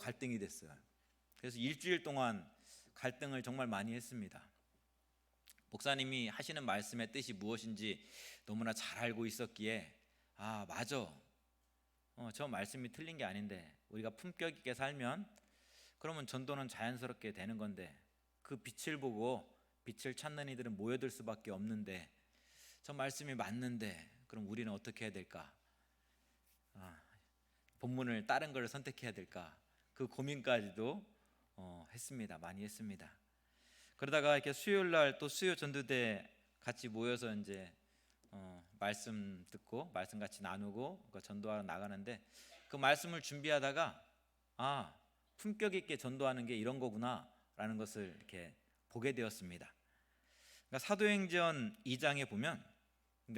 갈등이 됐어요. 그래서 일주일 동안 갈등을 정말 많이 했습니다. 목사님이 하시는 말씀의 뜻이 무엇인지 너무나 잘 알고 있었기에 맞아, 저 말씀이 틀린 게 아닌데 우리가 품격 있게 살면 그러면 전도는 자연스럽게 되는 건데 그 빛을 보고 빛을 찾는 이들은 모여들 수밖에 없는데 저 말씀이 맞는데 그럼 우리는 어떻게 해야 될까? 본문을 다른 걸 선택해야 될까? 그 고민까지도 했습니다. 많이 했습니다. 그러다가 이렇게 수요일 날 또 수요 전도대 같이 모여서 이제 말씀 듣고 말씀 같이 나누고 전도하러 나가는데 그 말씀을 준비하다가 품격 있게 전도하는 게 이런 거구나라는 것을 이렇게 보게 되었습니다. 그러니까 사도행전 2장에 보면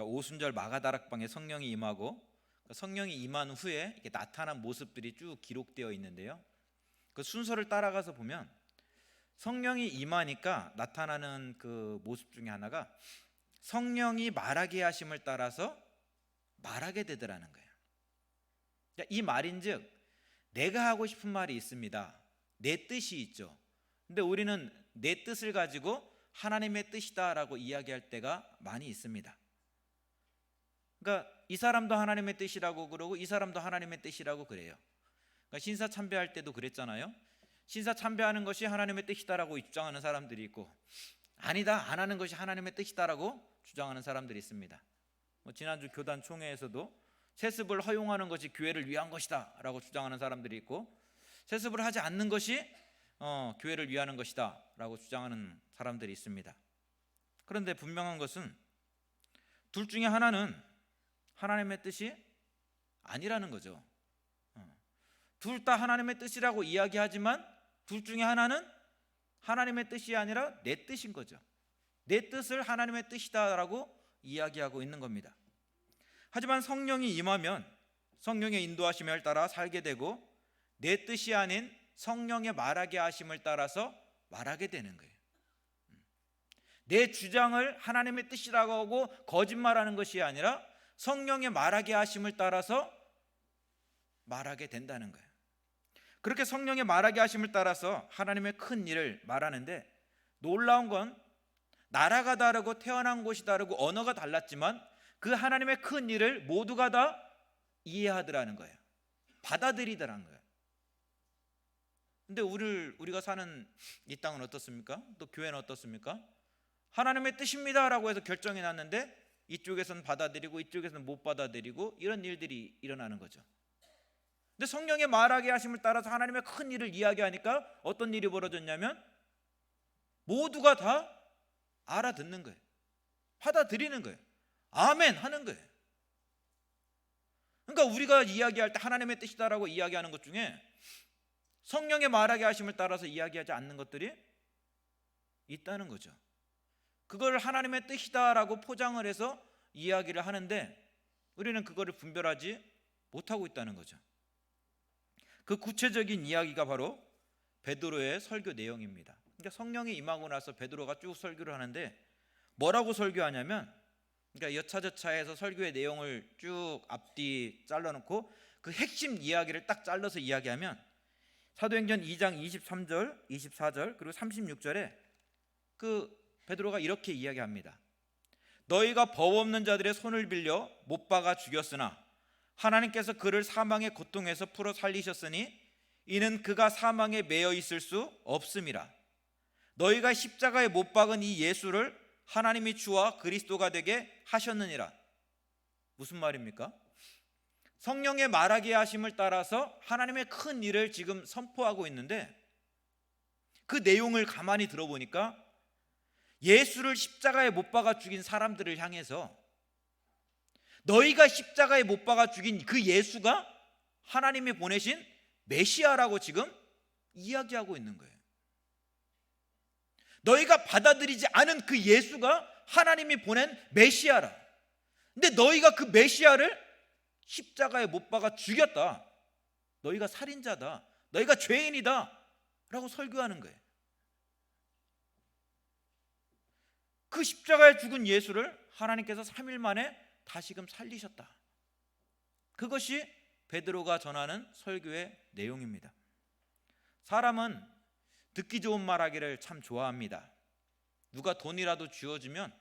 오순절 마가다락방에 성령이 임하고 성령이 임한 후에 이렇게 나타난 모습들이 쭉 기록되어 있는데요. 그 순서를 따라가서 보면 성령이 임하니까 나타나는 그 모습 중에 하나가 성령이 말하게 하심을 따라서 말하게 되더라는 거예요. 이 말인즉 내가 하고 싶은 말이 있습니다. 내 뜻이 있죠. 근데 우리는 내 뜻을 가지고 하나님의 뜻이다라고 이야기할 때가 많이 있습니다. 그러니까 이 사람도 하나님의 뜻이라고 그러고 이 사람도 하나님의 뜻이라고 그래요. 그러니까 신사 참배할 때도 그랬잖아요. 신사 참배하는 것이 하나님의 뜻이다라고 주장하는 사람들이 있고 아니다, 안 하는 것이 하나님의 뜻이다라고 주장하는 사람들이 있습니다. 지난주 교단 총회에서도 세습을 허용하는 것이 교회를 위한 것이다 라고 주장하는 사람들이 있고 세습을 하지 않는 것이 교회를 위하는 것이다 라고 주장하는 사람들이 있습니다. 그런데 분명한 것은 둘 중에 하나는 하나님의 뜻이 아니라는 거죠. 둘 다 하나님의 뜻이라고 이야기하지만 둘 중에 하나는 하나님의 뜻이 아니라 내 뜻인 거죠. 내 뜻을 하나님의 뜻이다라고 이야기하고 있는 겁니다. 하지만 성령이 임하면 성령의 인도하심을 따라 살게 되고 내 뜻이 아닌 성령의 말하게 하심을 따라서 말하게 되는 거예요. 내 주장을 하나님의 뜻이라고 하고 거짓말하는 것이 아니라 성령의 말하게 하심을 따라서 말하게 된다는 거예요. 그렇게 성령의 말하게 하심을 따라서 하나님의 큰 일을 말하는데 놀라운 건 나라가 다르고 태어난 곳이 다르고 언어가 달랐지만 그 하나님의 큰 일을 모두가 다 이해하더라는 거예요. 받아들이더라는 거예요. 근데 우리가 사는 이 땅은 어떻습니까? 또 교회는 어떻습니까? 하나님의 뜻입니다라고 해서 결정이 났는데 이쪽에서는 받아들이고 이쪽에서는 못 받아들이고 이런 일들이 일어나는 거죠. 근데 성령의 말하게 하심을 따라서 하나님의 큰 일을 이야기하니까 어떤 일이 벌어졌냐면 모두가 다 알아듣는 거예요. 받아들이는 거예요. 아멘 하는 거예요. 그러니까 우리가 이야기할 때 하나님의 뜻이다라고 이야기하는 것 중에 성령의 말하게 하심을 따라서 이야기하지 않는 것들이 있다는 거죠. 그걸 하나님의 뜻이다라고 포장을 해서 이야기를 하는데 우리는 그거를 분별하지 못하고 있다는 거죠. 그 구체적인 이야기가 바로 베드로의 설교 내용입니다. 그러니까 성령이 임하고 나서 베드로가 쭉 설교를 하는데 뭐라고 설교하냐면 그러니까 여차저차해서 설교의 내용을 쭉 앞뒤 잘라놓고 그 핵심 이야기를 딱 잘라서 이야기하면 사도행전 2장 23절, 24절 그리고 36절에 그 베드로가 이렇게 이야기합니다. 너희가 법 없는 자들의 손을 빌려 못 박아 죽였으나 하나님께서 그를 사망의 고통에서 풀어 살리셨으니 이는 그가 사망에 매여 있을 수 없음이라. 너희가 십자가에 못 박은 이 예수를 하나님이 주와 그리스도가 되게 하셨느니라. 무슨 말입니까? 성령의 말하게 하심을 따라서 하나님의 큰 일을 지금 선포하고 있는데 그 내용을 가만히 들어보니까 예수를 십자가에 못 박아 죽인 사람들을 향해서 너희가 십자가에 못 박아 죽인 그 예수가 하나님이 보내신 메시아라고 지금 이야기하고 있는 거예요. 너희가 받아들이지 않은 그 예수가 하나님이 보낸 메시아라. 근데 너희가 그 메시아를 십자가에 못 박아 죽였다. 너희가 살인자다. 너희가 죄인이다 라고 설교하는 거예요. 그 십자가에 죽은 예수를 하나님께서 3일 만에 다시금 살리셨다. 그것이 베드로가 전하는 설교의 내용입니다. 사람은 듣기 좋은 말하기를 참 좋아합니다. 누가 돈이라도 쥐어주면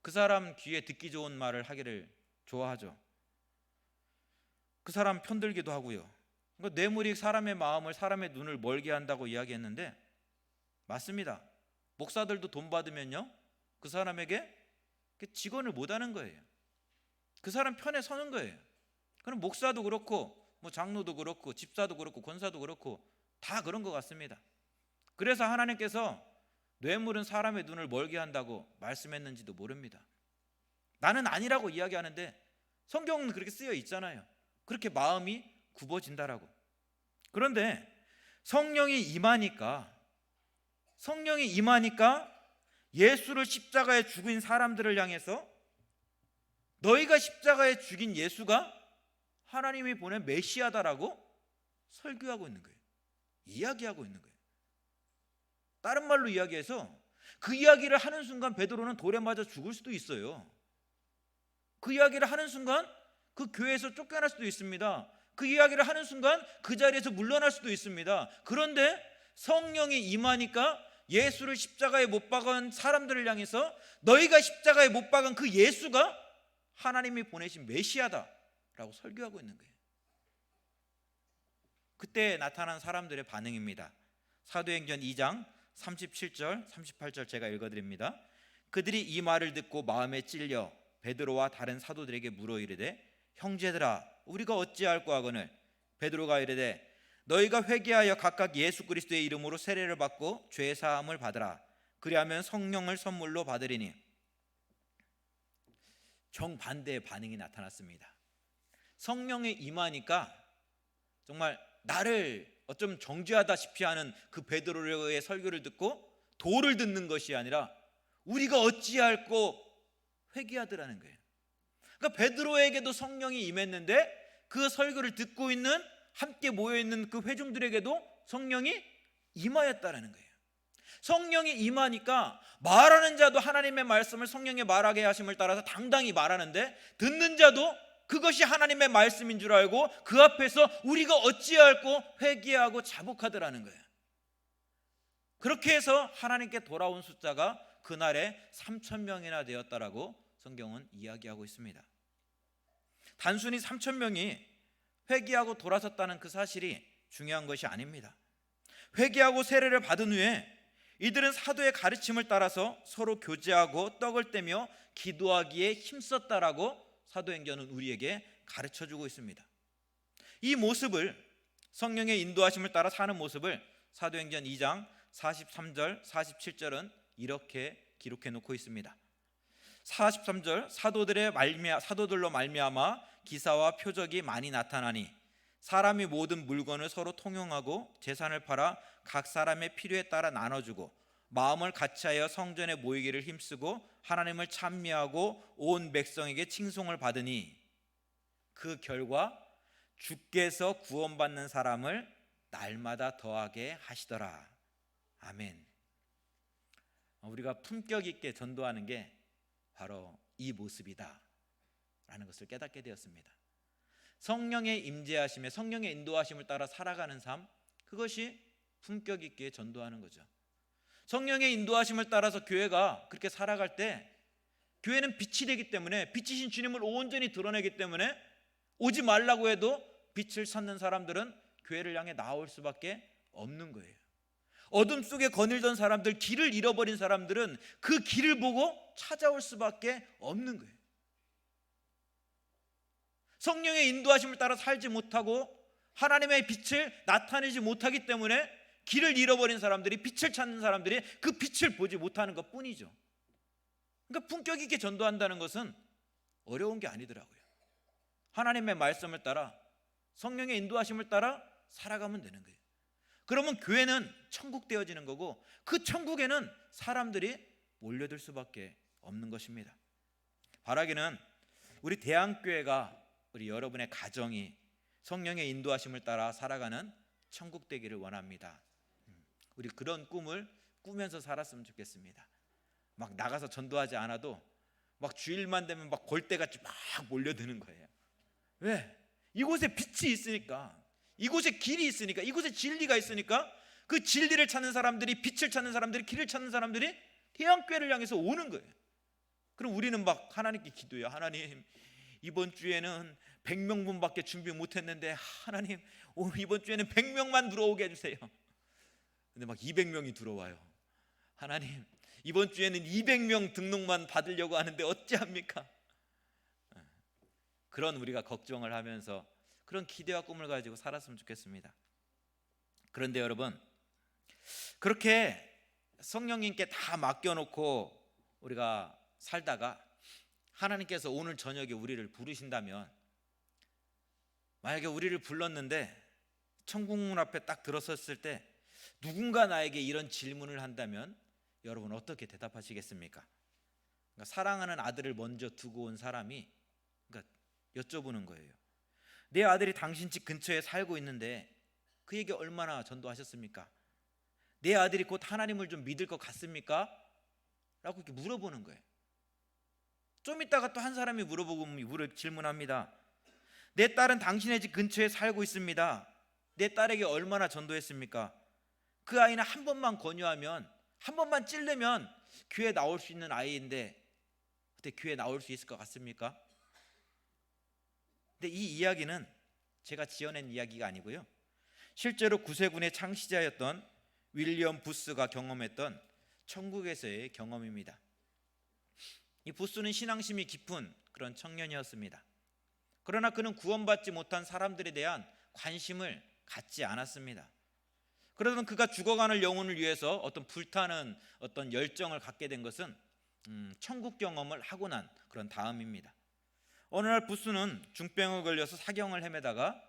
그 사람 귀에 듣기 좋은 말을 하기를 좋아하죠. 그 사람 편들기도 하고요. 그러니까 뇌물이 사람의 마음을, 사람의 눈을 멀게 한다고 이야기했는데 맞습니다. 목사들도 돈 받으면요, 그 사람에게 직언을 못하는 거예요. 그 사람 편에 서는 거예요. 그럼 목사도 그렇고 뭐 장로도 그렇고 집사도 그렇고 권사도 그렇고 다 그런 것 같습니다. 그래서 하나님께서 뇌물은 사람의 눈을 멀게 한다고 말씀했는지도 모릅니다. 나는 아니라고 이야기하는데 성경은 그렇게 쓰여 있잖아요. 그렇게 마음이 굽어진다라고. 그런데 성령이 임하니까 예수를 십자가에 죽인 사람들을 향해서 너희가 십자가에 죽인 예수가 하나님이 보낸 메시아다라고 설교하고 있는 거예요. 이야기하고 있는 거예요. 다른 말로 이야기해서 그 이야기를 하는 순간 베드로는 돌에 맞아 죽을 수도 있어요. 그 이야기를 하는 순간 그 교회에서 쫓겨날 수도 있습니다. 그 이야기를 하는 순간 그 자리에서 물러날 수도 있습니다. 그런데 성령이 임하니까 예수를 십자가에 못 박은 사람들을 향해서 너희가 십자가에 못 박은 그 예수가 하나님이 보내신 메시아다라고 설교하고 있는 거예요. 그때 나타난 사람들의 반응입니다. 사도행전 2장 37절 38절 제가 읽어드립니다. 그들이 이 말을 듣고 마음에 찔려 베드로와 다른 사도들에게 물어 이르되 형제들아 우리가 어찌할꼬 하거늘 베드로가 이르되 너희가 회개하여 각각 예수 그리스도의 이름으로 세례를 받고 죄 사함을 받으라. 그리하면 성령을 선물로 받으리니. 정반대의 반응이 나타났습니다. 성령이 임하니까 정말 나를 어쩜 정죄하다시피 하는 그 베드로의 설교를 듣고 도를 듣는 것이 아니라 우리가 어찌할꼬 회개하더라는 거예요. 그러니까 베드로에게도 성령이 임했는데 그 설교를 듣고 있는 함께 모여있는 그 회중들에게도 성령이 임하였다라는 거예요. 성령이 임하니까 말하는 자도 하나님의 말씀을 성령의 말하게 하심을 따라서 당당히 말하는데 듣는 자도 그것이 하나님의 말씀인 줄 알고 그 앞에서 우리가 어찌할꼬 회개하고 자복하더라는 거예요. 그렇게 해서 하나님께 돌아온 숫자가 그날에 3,000명이나 되었다라고 성경은 이야기하고 있습니다. 단순히 3,000명이 회개하고 돌아섰다는 그 사실이 중요한 것이 아닙니다. 회개하고 세례를 받은 후에 이들은 사도의 가르침을 따라서 서로 교제하고 떡을 떼며 기도하기에 힘썼다라고 사도행전은 우리에게 가르쳐주고 있습니다. 이 모습을, 성령의 인도하심을 따라 사는 모습을 사도행전 2장 43절 47절은 이렇게 기록해 놓고 있습니다. 43절 사도들로 말미암아 기사와 표적이 많이 나타나니 사람이 모든 물건을 서로 통용하고 재산을 팔아 각 사람의 필요에 따라 나눠주고 마음을 같이하여 성전에 모이기를 힘쓰고 하나님을 찬미하고 온 백성에게 칭송을 받으니 그 결과 주께서 구원받는 사람을 날마다 더하게 하시더라. 아멘. 우리가 품격 있게 전도하는 게 바로 이 모습이다 라는 것을 깨닫게 되었습니다. 성령의 임재하심에, 성령의 인도하심을 따라 살아가는 삶, 그것이 품격 있게 전도하는 거죠. 성령의 인도하심을 따라서 교회가 그렇게 살아갈 때 교회는 빛이 되기 때문에, 빛이신 주님을 온전히 드러내기 때문에 오지 말라고 해도 빛을 찾는 사람들은 교회를 향해 나올 수밖에 없는 거예요. 어둠 속에 거닐던 사람들, 길을 잃어버린 사람들은 그 길을 보고 찾아올 수밖에 없는 거예요. 성령의 인도하심을 따라 살지 못하고 하나님의 빛을 나타내지 못하기 때문에 길을 잃어버린 사람들이, 빛을 찾는 사람들이 그 빛을 보지 못하는 것 뿐이죠. 그러니까 품격 있게 전도한다는 것은 어려운 게 아니더라고요. 하나님의 말씀을 따라, 성령의 인도하심을 따라 살아가면 되는 거예요. 그러면 교회는 천국 되어지는 거고 그 천국에는 사람들이 몰려들 수밖에 없는 것입니다. 바라기는 우리 대한교회가, 우리 여러분의 가정이 성령의 인도하심을 따라 살아가는 천국 되기를 원합니다. 우리 그런 꿈을 꾸면서 살았으면 좋겠습니다. 막 나가서 전도하지 않아도 막 주일만 되면 막 골대같이 막 몰려드는 거예요. 왜? 이곳에 빛이 있으니까, 이곳에 길이 있으니까, 이곳에 진리가 있으니까 그 진리를 찾는 사람들이, 빛을 찾는 사람들이, 길을 찾는 사람들이 태양교회를 향해서 오는 거예요. 그럼 우리는 막 하나님께 기도해요. 하나님, 이번 주에는 100명분밖에 준비 못했는데 하나님, 이번 주에는 100명만 들어오게 해주세요. 근데 막 200명이 들어와요. 하나님, 이번 주에는 200명 등록만 받으려고 하는데 어찌합니까? 그런 우리가 걱정을 하면서 그런 기대와 꿈을 가지고 살았으면 좋겠습니다. 그런데 여러분, 그렇게 성령님께 다 맡겨놓고 우리가 살다가 하나님께서 오늘 저녁에 우리를 부르신다면, 만약에 우리를 불렀는데 천국문 앞에 딱 들어섰을 때 누군가 나에게 이런 질문을 한다면 여러분 어떻게 대답하시겠습니까? 그러니까 사랑하는 아들을 먼저 두고 온 사람이 여쭤보는 거예요. 내 아들이 당신 집 근처에 살고 있는데 그에게 얼마나 전도하셨습니까? 내 아들이 곧 하나님을 좀 믿을 것 같습니까? 라고 이렇게 물어보는 거예요. 좀 있다가 또 한 사람이 질문합니다. 내 딸은 당신의 집 근처에 살고 있습니다. 내 딸에게 얼마나 전도했습니까? 그 아이는 한 번만 권유하면, 한 번만 찔르면 교회 나올 수 있는 아이인데 그때 교회 나올 수 있을 것 같습니까? 근데 이 이야기는 제가 지어낸 이야기가 아니고요, 실제로 구세군의 창시자였던 윌리엄 부스가 경험했던 천국에서의 경험입니다. 이 부스는 신앙심이 깊은 그런 청년이었습니다. 그러나 그는 구원받지 못한 사람들에 대한 관심을 갖지 않았습니다. 그러던 그가 죽어가는 영혼을 위해서 어떤 불타는 어떤 열정을 갖게 된 것은 천국 경험을 하고 난 그런 다음입니다. 어느 날 부스는 중병에 걸려서 사경을 헤매다가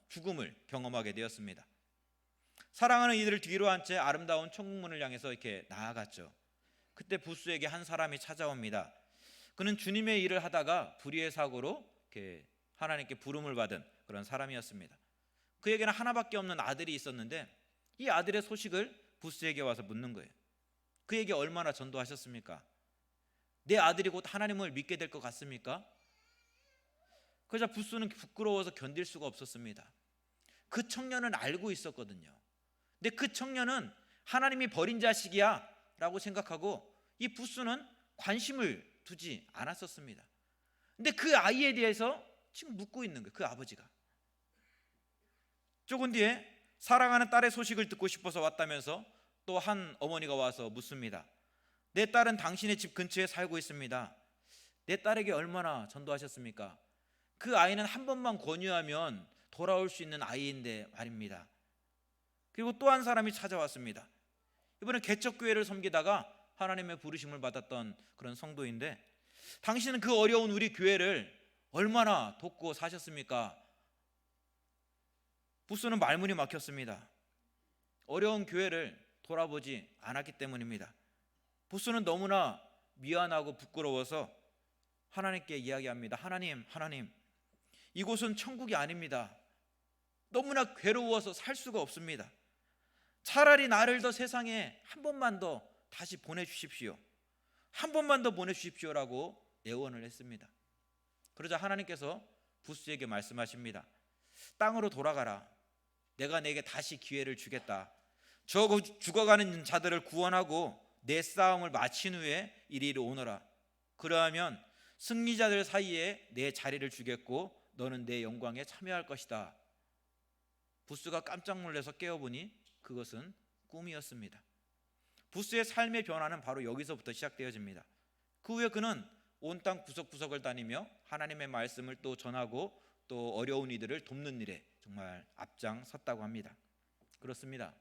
죽음을 경험하게 되었습니다. 사랑하는 이들을 뒤로 한 채 아름다운 천국문을 향해서 이렇게 나아갔죠. 그때 부스에게 한 사람이 찾아옵니다. 그는 주님의 일을 하다가 불의의 사고로 이렇게 하나님께 부름을 받은 그런 사람이었습니다. 그에게는 하나밖에 없는 아들이 있었는데 이 아들의 소식을 부스에게 와서 묻는 거예요. 그에게 얼마나 전도하셨습니까? 내 아들이 곧 하나님을 믿게 될 것 같습니까? 그러자 부스는 부끄러워서 견딜 수가 없었습니다. 그 청년은 알고 있었거든요. 근데 그 청년은 하나님이 버린 자식이야 라고 생각하고 이 부스는 관심을 두지 않았었습니다. 근데 그 아이에 대해서 지금 묻고 있는 거예요. 그 아버지가. 조금 뒤에 사랑하는 딸의 소식을 듣고 싶어서 왔다면서 또 한 어머니가 와서 묻습니다. 내 딸은 당신의 집 근처에 살고 있습니다. 내 딸에게 얼마나 전도하셨습니까? 그 아이는 한 번만 권유하면 돌아올 수 있는 아이인데 말입니다. 그리고 또 한 사람이 찾아왔습니다. 이번엔 개척교회를 섬기다가 하나님의 부르심을 받았던 그런 성도인데, 당신은 그 어려운 우리 교회를 얼마나 돕고 사셨습니까? 부스는 말문이 막혔습니다. 어려운 교회를 돌아보지 않았기 때문입니다. 부스는 너무나 미안하고 부끄러워서 하나님께 이야기합니다. 하나님, 이곳은 천국이 아닙니다. 너무나 괴로워서 살 수가 없습니다. 차라리 나를 더 세상에 한 번만 더 다시 보내주십시오. 한 번만 더 보내주십시오라고 애원을 했습니다. 그러자 하나님께서 부스에게 말씀하십니다. 땅으로 돌아가라. 내가 내게 다시 기회를 주겠다. 저 죽어가는 자들을 구원하고 내 싸움을 마친 후에 이리로 오너라. 그러하면 승리자들 사이에 내 자리를 주겠고 너는 내 영광에 참여할 것이다. 부스가 깜짝 놀라서 깨어보니 그것은 꿈이었습니다. 부스의 삶의 변화는 바로 여기서부터 시작되어집니다. 그 후에 그는 온 땅 구석구석을 다니며 하나님의 말씀을 또 전하고 또 어려운 이들을 돕는 일에 정말 앞장섰다고 합니다. 그렇습니다.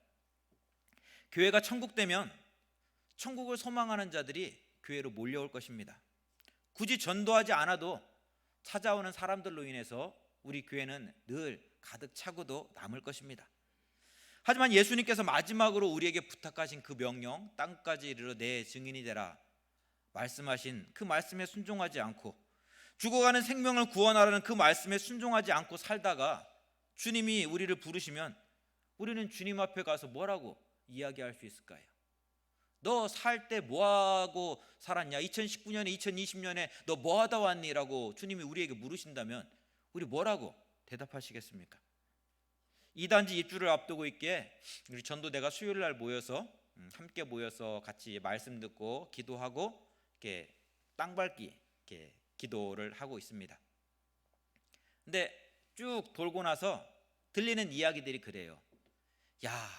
교회가 천국되면 천국을 소망하는 자들이 교회로 몰려올 것입니다. 굳이 전도하지 않아도 찾아오는 사람들로 인해서 우리 교회는 늘 가득 차고도 남을 것입니다. 하지만 예수님께서 마지막으로 우리에게 부탁하신 그 명령, 땅까지 이르러 내 증인이 되라 말씀하신 그 말씀에 순종하지 않고, 죽어가는 생명을 구원하라는 그 말씀에 순종하지 않고 살다가 주님이 우리를 부르시면 우리는 주님 앞에 가서 뭐라고 이야기할 수 있을까요? 너 살 때 뭐하고 살았냐? 2019년에 2020년에 너 뭐하다 왔니? 라고 주님이 우리에게 물으신다면 우리 뭐라고 대답하시겠습니까? 이단지 입주를 앞두고 있기에 우리 전도대가 수요일 날 모여서 함께 모여서 같이 말씀 듣고 기도하고 이렇게 땅 밟기 이렇게 기도를 하고 있습니다. 근데 쭉 돌고 나서 들리는 이야기들이 그래요. 야,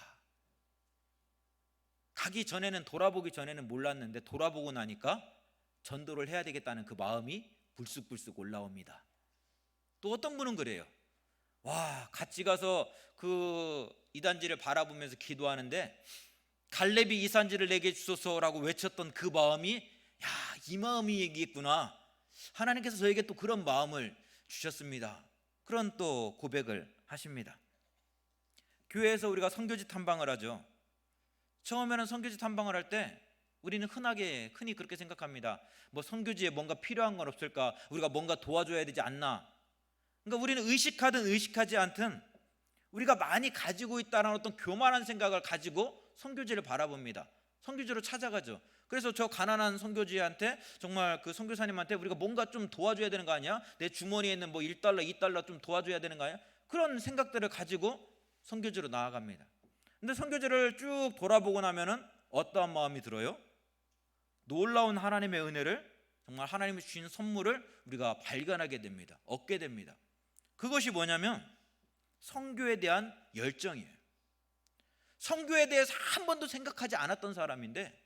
가기 전에는, 돌아보기 전에는 몰랐는데 돌아보고 나니까 전도를 해야 되겠다는 그 마음이 불쑥불쑥 올라옵니다. 또 어떤 분은 그래요. 와, 같이 가서 그 이단지를 바라보면서 기도하는데 갈렙이 이 산지를 내게 주소서라고 외쳤던 그 마음이, 야, 이 마음이 얘기했구나. 하나님께서 저에게 또 그런 마음을 주셨습니다. 그런 또 고백을 하십니다. 교회에서 우리가 선교지 탐방을 하죠. 처음에는 선교지 탐방을 할 때 우리는 흔히 그렇게 생각합니다. 뭐 선교지에 뭔가 필요한 건 없을까? 우리가 뭔가 도와줘야 되지 않나? 그러니까 우리는 의식하든 의식하지 않든 우리가 많이 가지고 있다는 어떤 교만한 생각을 가지고 선교지를 바라봅니다. 선교지로 찾아가죠. 그래서 저 가난한 선교지한테, 정말 그 선교사님한테 우리가 뭔가 좀 도와줘야 되는 거 아니야? 내 주머니에 있는 뭐 1달러, 2달러 좀 도와줘야 되는 거 아니야? 그런 생각들을 가지고 선교지로 나아갑니다. 근데 선교지를 쭉 돌아보고 나면은 어떠한 마음이 들어요? 놀라운 하나님의 은혜를, 정말 하나님이 주신 선물을 우리가 발견하게 됩니다. 얻게 됩니다. 그것이 뭐냐면 선교에 대한 열정이에요. 선교에 대해서 한 번도 생각하지 않았던 사람인데,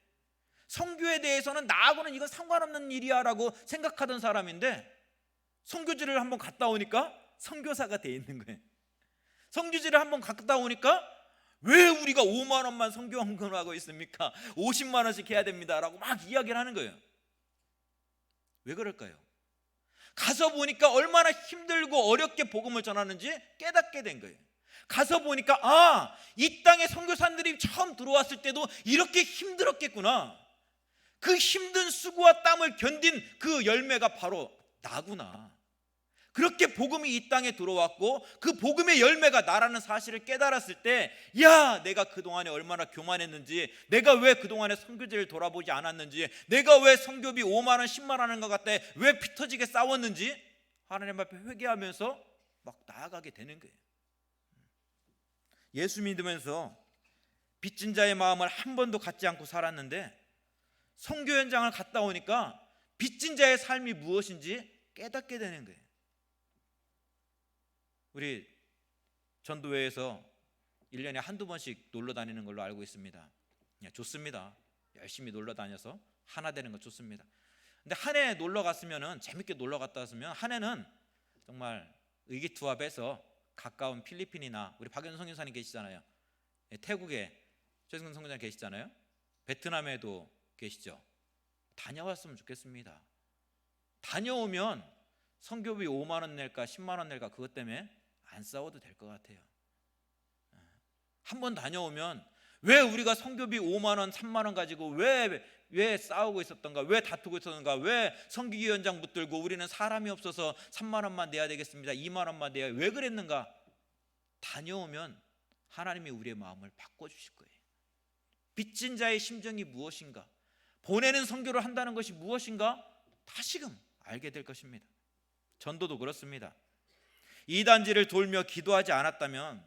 선교에 대해서는 나하고는 이건 상관없는 일이야 라고 생각하던 사람인데, 선교지를 한번 갔다 오니까 선교사가 돼 있는 거예요. 선교지를 한번 갔다 오니까 왜 우리가 5만 원만 선교헌금을 하고 있습니까? 50만 원씩 해야 됩니다 라고 막 이야기를 하는 거예요. 왜 그럴까요? 가서 보니까 얼마나 힘들고 어렵게 복음을 전하는지 깨닫게 된 거예요. 가서 보니까 이 땅에 선교사님들이 처음 들어왔을 때도 이렇게 힘들었겠구나. 그 힘든 수고와 땀을 견딘 그 열매가 바로 나구나. 그렇게 복음이 이 땅에 들어왔고 그 복음의 열매가 나라는 사실을 깨달았을 때, 야, 내가 그동안에 얼마나 교만했는지, 내가 왜 그동안에 선교지를 돌아보지 않았는지, 내가 왜 선교비 5만 원 10만 원인 것 같아 왜 피 터지게 싸웠는지 하나님 앞에 회개하면서 막 나아가게 되는 거예요. 예수 믿으면서 빚진 자의 마음을 한 번도 갖지 않고 살았는데 선교 현장을 갔다 오니까 빚진 자의 삶이 무엇인지 깨닫게 되는 거예요. 우리 전도회에서 1년에 한두 번씩 놀러 다니는 걸로 알고 있습니다. 좋습니다. 열심히 놀러 다녀서 하나 되는 거 좋습니다. 근데 한 해 놀러 갔으면, 재밌게 놀러 갔다 왔으면 한 해는 정말 의기투합해서 가까운 필리핀이나, 우리 박연성 선교사님 계시잖아요. 태국에 최승근 선교사님 계시잖아요. 베트남에도 계시죠. 다녀왔으면 좋겠습니다. 다녀오면 선교비 5만 원 낼까 10만 원 낼까 그것 때문에 안 싸워도 될 것 같아요. 한번 다녀오면 왜 우리가 선교비 5만 원 3만 원 가지고 왜 싸우고 있었던가, 왜 다투고 있었던가, 왜 선교기 현장 붙들고 우리는 사람이 없어서 3만 원만 내야 되겠습니다, 2만 원만 내야, 왜 그랬는가? 다녀오면 하나님이 우리의 마음을 바꿔주실 거예요. 빚진 자의 심정이 무엇인가, 보내는 선교를 한다는 것이 무엇인가 다시금 알게 될 것입니다. 전도도 그렇습니다. 이단지를 돌며 기도하지 않았다면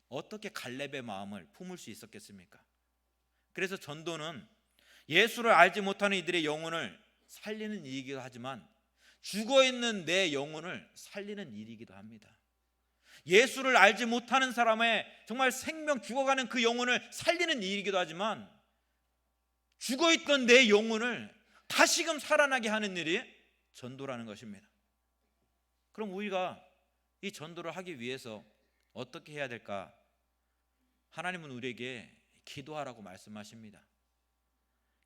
어떻게 갈렙의 마음을 품을 수 있었겠습니까? 그래서 전도는 예수를 알지 못하는 이들의 영혼을 살리는 일이기도 하지만 죽어있는 내 영혼을 살리는 일이기도 합니다. 예수를 알지 못하는 사람의 정말 생명, 죽어가는 그 영혼을 살리는 일이기도 하지만 죽어있던 내 영혼을 다시금 살아나게 하는 일이 전도라는 것입니다. 그럼 우리가 이 전도를 하기 위해서 어떻게 해야 될까? 하나님은 우리에게 기도하라고 말씀하십니다.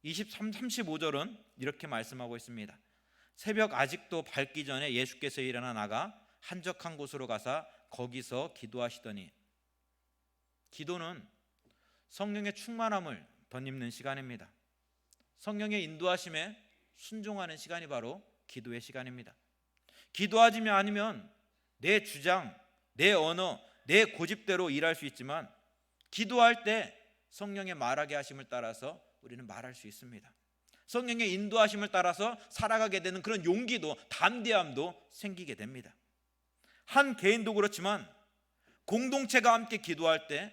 23, 35절은 이렇게 말씀하고 있습니다. 새벽 아직도 밝기 전에 예수께서 일어나 나가 한적한 곳으로 가사 거기서 기도하시더니. 기도는 성령의 충만함을 덧입는 시간입니다. 성령의 인도하심에 순종하는 시간이 바로 기도의 시간입니다. 기도하지 않으면 내 주장, 내 언어, 내 고집대로 일할 수 있지만 기도할 때 성령의 말하게 하심을 따라서 우리는 말할 수 있습니다. 성령의 인도하심을 따라서 살아가게 되는 그런 용기도, 담대함도 생기게 됩니다. 한 개인도 그렇지만 공동체가 함께 기도할 때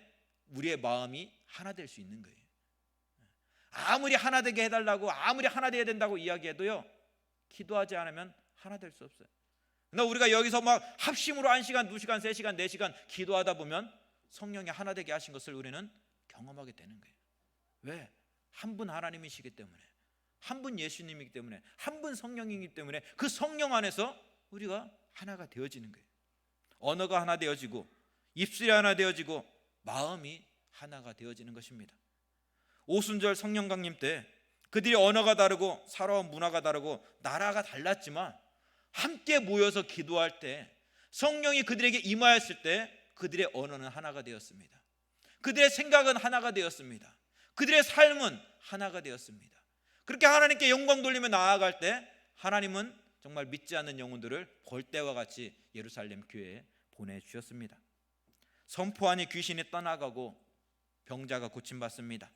우리의 마음이 하나 될 수 있는 거예요. 아무리 하나 되게 해달라고, 아무리 하나 돼야 된다고 이야기해도요, 기도하지 않으면 하나 될 수 없어요. 그러나 우리가 여기서 막 합심으로 1시간, 2시간, 3시간, 4시간 기도하다 보면 성령이 하나 되게 하신 것을 우리는 경험하게 되는 거예요. 왜? 한 분 하나님이시기 때문에, 한 분 예수님이기 때문에, 한 분 성령이기 때문에 그 성령 안에서 우리가 하나가 되어지는 거예요. 언어가 하나 되어지고, 입술이 하나 되어지고, 마음이 하나가 되어지는 것입니다. 오순절 성령 강림 때 그들이 언어가 다르고 살아온 문화가 다르고 나라가 달랐지만 함께 모여서 기도할 때, 성령이 그들에게 임하였을 때 그들의 언어는 하나가 되었습니다. 그들의 생각은 하나가 되었습니다. 그들의 삶은 하나가 되었습니다. 그렇게 하나님께 영광 돌리며 나아갈 때 하나님은 정말 믿지 않는 영혼들을 벌떼와 같이 예루살렘 교회에 보내주셨습니다. 선포하니 귀신이 떠나가고 병자가 고침받습니다.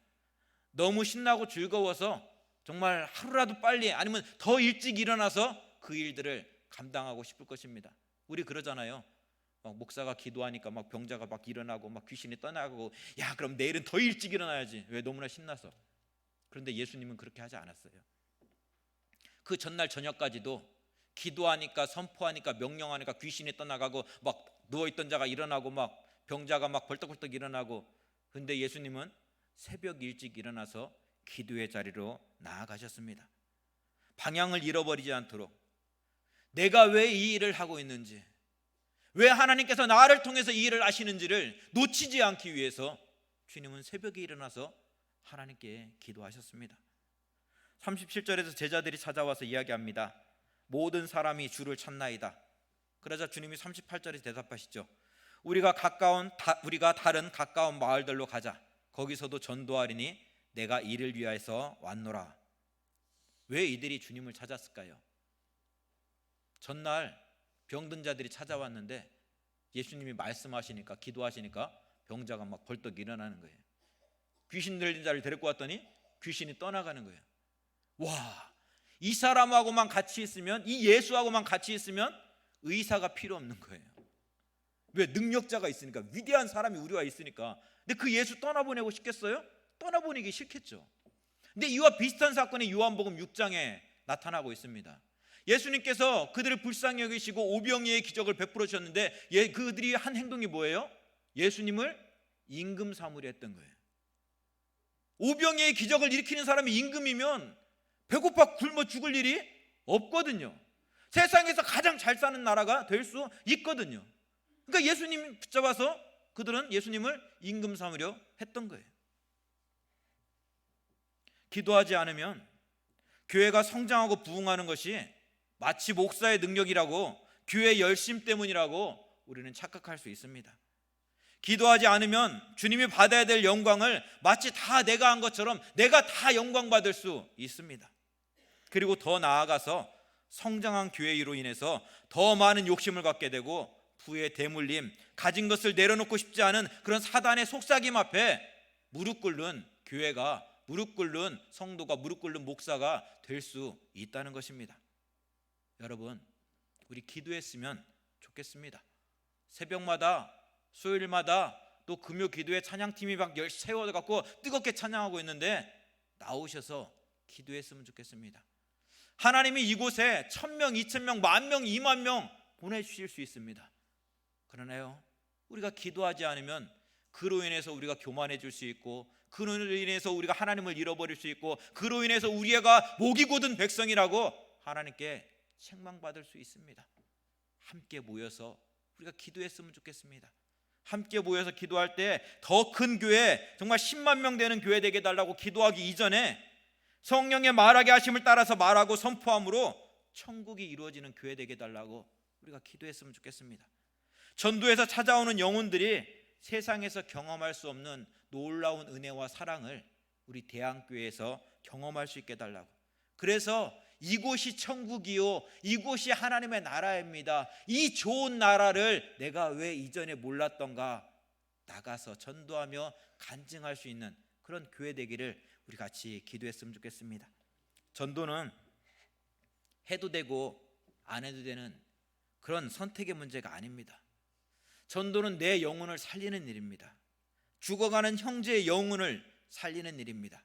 너무 신나고 즐거워서 정말 하루라도 빨리, 아니면 더 일찍 일어나서 그 일들을 감당하고 싶을 것입니다. 우리 그러잖아요. 막 목사가 기도하니까 막 병자가 막 일어나고 막 귀신이 떠나가고, 야 그럼 내일은 더 일찍 일어나야지. 왜? 너무나 신나서. 그런데 예수님은 그렇게 하지 않았어요. 그 전날 저녁까지도 기도하니까, 선포하니까, 명령하니까 귀신이 떠나가고 막 누워있던 자가 일어나고 막 병자가 막 벌떡벌떡 일어나고. 그런데 예수님은 새벽 일찍 일어나서 기도의 자리로 나아가셨습니다. 방향을 잃어버리지 않도록, 내가 왜 이 일을 하고 있는지, 왜 하나님께서 나를 통해서 이 일을 하시는지를 놓치지 않기 위해서 주님은 새벽에 일어나서 하나님께 기도하셨습니다. 37절에서 제자들이 찾아와서 이야기합니다. 모든 사람이 주를 찾나이다. 그러자 주님이 38절에 대답하시죠. 우리가 다른 가까운 마을들로 가자. 거기서도 전도하리니 내가 이를 위하여서 왔노라. 왜 이들이 주님을 찾았을까요? 전날 병든 자들이 찾아왔는데 예수님이 말씀하시니까, 기도하시니까 병자가 막 벌떡 일어나는 거예요. 귀신 들린 자를 데리고 왔더니 귀신이 떠나가는 거예요. 와, 이 사람하고만 같이 있으면, 이 예수하고만 같이 있으면 의사가 필요 없는 거예요. 왜? 능력자가 있으니까, 위대한 사람이 우리와 있으니까. 근데 그 예수 떠나보내고 싶겠어요? 떠나보내기 싫겠죠. 근데 이와 비슷한 사건이 요한복음 6장에 나타나고 있습니다. 예수님께서 그들을 불쌍히 여기시고 오병이의 기적을 베풀어 주셨는데 그들이 한 행동이 뭐예요? 예수님을 임금 삼으려 했던 거예요. 오병이의 기적을 일으키는 사람이 임금이면 배고파 굶어 죽을 일이 없거든요. 세상에서 가장 잘 사는 나라가 될 수 있거든요. 그러니까 예수님 붙잡아서 그들은 예수님을 임금 삼으려 했던 거예요. 기도하지 않으면 교회가 성장하고 부흥하는 것이 마치 목사의 능력이라고, 교회의 열심 때문이라고 우리는 착각할 수 있습니다. 기도하지 않으면 주님이 받아야 될 영광을 마치 다 내가 한 것처럼 내가 다 영광 받을 수 있습니다. 그리고 더 나아가서 성장한 교회로 인해서 더 많은 욕심을 갖게 되고, 부의 대물림, 가진 것을 내려놓고 싶지 않은 그런 사단의 속삭임 앞에 무릎 꿇는 교회가, 무릎 꿇는 성도가, 무릎 꿇는 목사가 될 수 있다는 것입니다. 여러분, 우리 기도했으면 좋겠습니다. 새벽마다, 수요일마다, 또 금요 기도에 찬양팀이 막 세워갖고 뜨겁게 찬양하고 있는데 나오셔서 기도했으면 좋겠습니다. 하나님이 이곳에 1000명, 2000명, 10,000명, 20,000명 보내주실 수 있습니다. 그러나요, 우리가 기도하지 않으면 그로 인해서 우리가 교만해질 수 있고, 그로 인해서 우리가 하나님을 잃어버릴 수 있고, 그로 인해서 우리가 목이 곧은 백성이라고 하나님께 책망받을 수 있습니다. 함께 모여서 우리가 기도했으면 좋겠습니다. 함께 모여서 기도할 때 더 큰 교회, 정말 10만 명 되는 교회 되게 해달라고 기도하기 이전에 성령의 말하게 하심을 따라서 말하고 선포함으로 천국이 이루어지는 교회 되게 해달라고 우리가 기도했으면 좋겠습니다. 전도에서 찾아오는 영혼들이 세상에서 경험할 수 없는 놀라운 은혜와 사랑을 우리 대한교회에서 경험할 수 있게 해달라고. 그래서 이곳이 천국이요, 이곳이 하나님의 나라입니다. 이 좋은 나라를 내가 왜 이전에 몰랐던가, 나가서 전도하며 간증할 수 있는 그런 교회 되기를 우리 같이 기도했으면 좋겠습니다. 전도는 해도 되고 안 해도 되는 그런 선택의 문제가 아닙니다. 전도는 내 영혼을 살리는 일입니다. 죽어가는 형제의 영혼을 살리는 일입니다.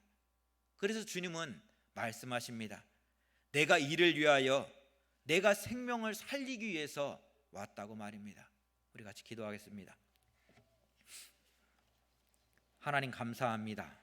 그래서 주님은 말씀하십니다. 내가 이를 위하여, 내가 생명을 살리기 위해서 왔다고 말입니다. 우리 같이 기도하겠습니다. 하나님 감사합니다.